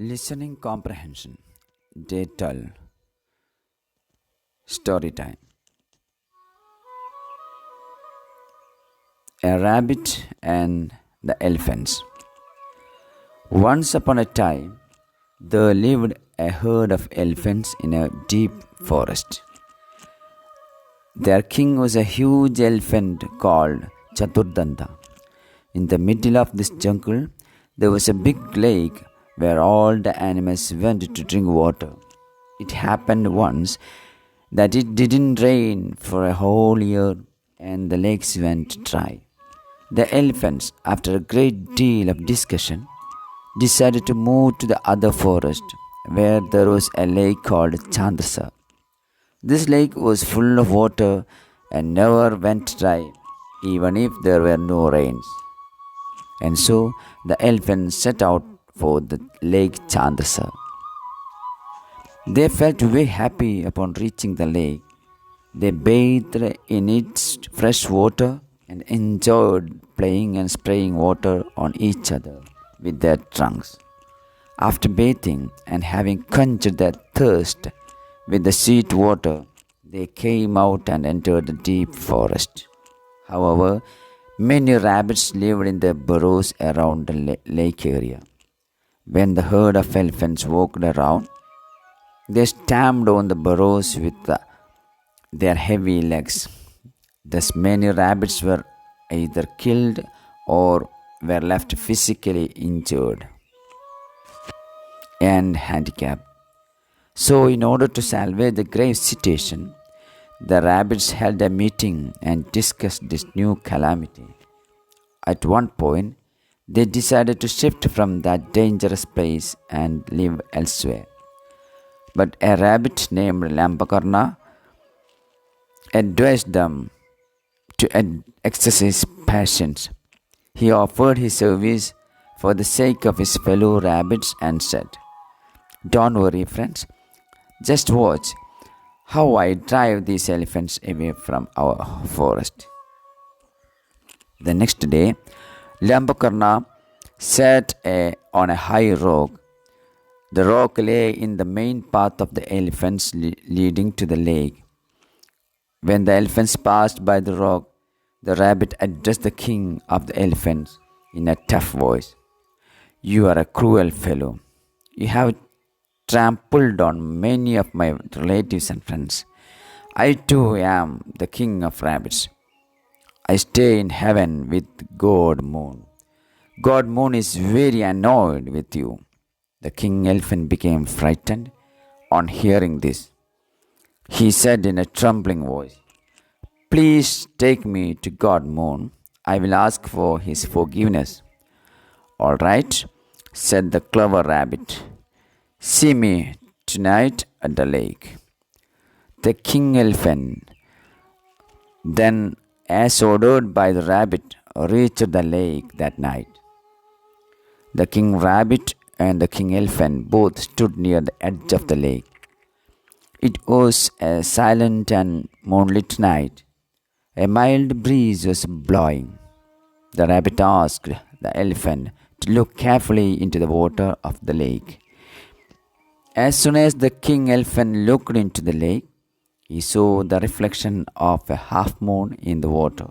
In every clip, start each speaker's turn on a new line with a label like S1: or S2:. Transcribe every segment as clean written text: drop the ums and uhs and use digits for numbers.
S1: Listening comprehension. Day 12. Story time. A rabbit and the elephants. Once upon a time, there lived a herd of elephants in a deep forest. Their king was a huge elephant called Chaturdanta. In the middle of this jungle, there was a big lake where all the animals went to drink water. It happened once that it didn't rain for a whole year and the lakes went dry. The elephants, after a great deal of discussion, decided to move to the other forest where there was a lake called Chandrasa. This lake was full of water and never went dry, even if there were no rains. And so the elephants set out for the lake Chandrasa. They felt very happy upon reaching the lake. They bathed in its fresh water and enjoyed playing and spraying water on each other with their trunks. After bathing and having quenched their thirst with the sweet water, they came out and entered the deep forest. However, many rabbits lived in the burrows around the lake area. When the herd of elephants walked around, they stamped on the burrows with their heavy legs. Thus, many rabbits were either killed or were left physically injured and handicapped. So, in order to salvage the grave situation, the rabbits held a meeting and discussed this new calamity. At one point, they decided to shift from that dangerous place and live elsewhere. But a rabbit named Lambakarna advised them to exercise patience. He offered his service for the sake of his fellow rabbits and said, "Don't worry, friends. Just watch how I drive these elephants away from our forest." The next day, Lambakarna sat on a high rock. The rock lay in the main path of the elephants leading to the lake. When the elephants passed by the rock, the rabbit addressed the king of the elephants in a tough voice. "You are a cruel fellow. You have trampled on many of my relatives and friends. I too am the king of rabbits. I stay in heaven with God Moon. God Moon is very annoyed with you." The king elephant became frightened on hearing this. He said in a trembling voice, "Please take me to God Moon. I will ask for his forgiveness." "All right," said the clever rabbit. "See me tonight at the lake." The king elephant then, as ordered by the rabbit, reached the lake that night. The king rabbit and the king elephant both stood near the edge of the lake. It was a silent and moonlit night. A mild breeze was blowing. The rabbit asked the elephant to look carefully into the water of the lake. As soon as the king elephant looked into the lake, he saw the reflection of a half moon in the water.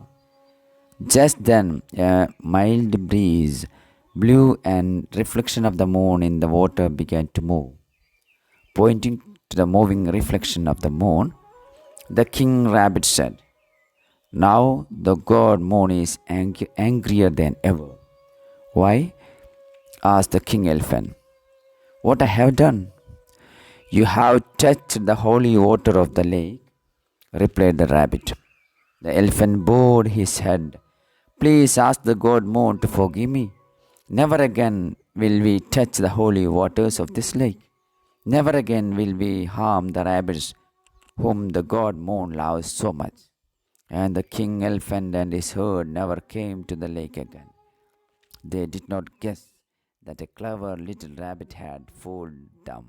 S1: Just then, a mild breeze blew and reflection of the moon in the water began to move. Pointing to the moving reflection of the moon, the king rabbit said, "Now the god moon is angrier than ever." "Why?" asked the king elephant. "What I have done?" "You have touched the holy water of the lake," replied the rabbit. The elephant bowed his head. "Please ask the god moon to forgive me. Never again will we touch the holy waters of this lake. Never again will we harm the rabbits whom the god moon loves so much." And the king elephant and his herd never came to the lake again. They did not guess that a clever little rabbit had fooled them.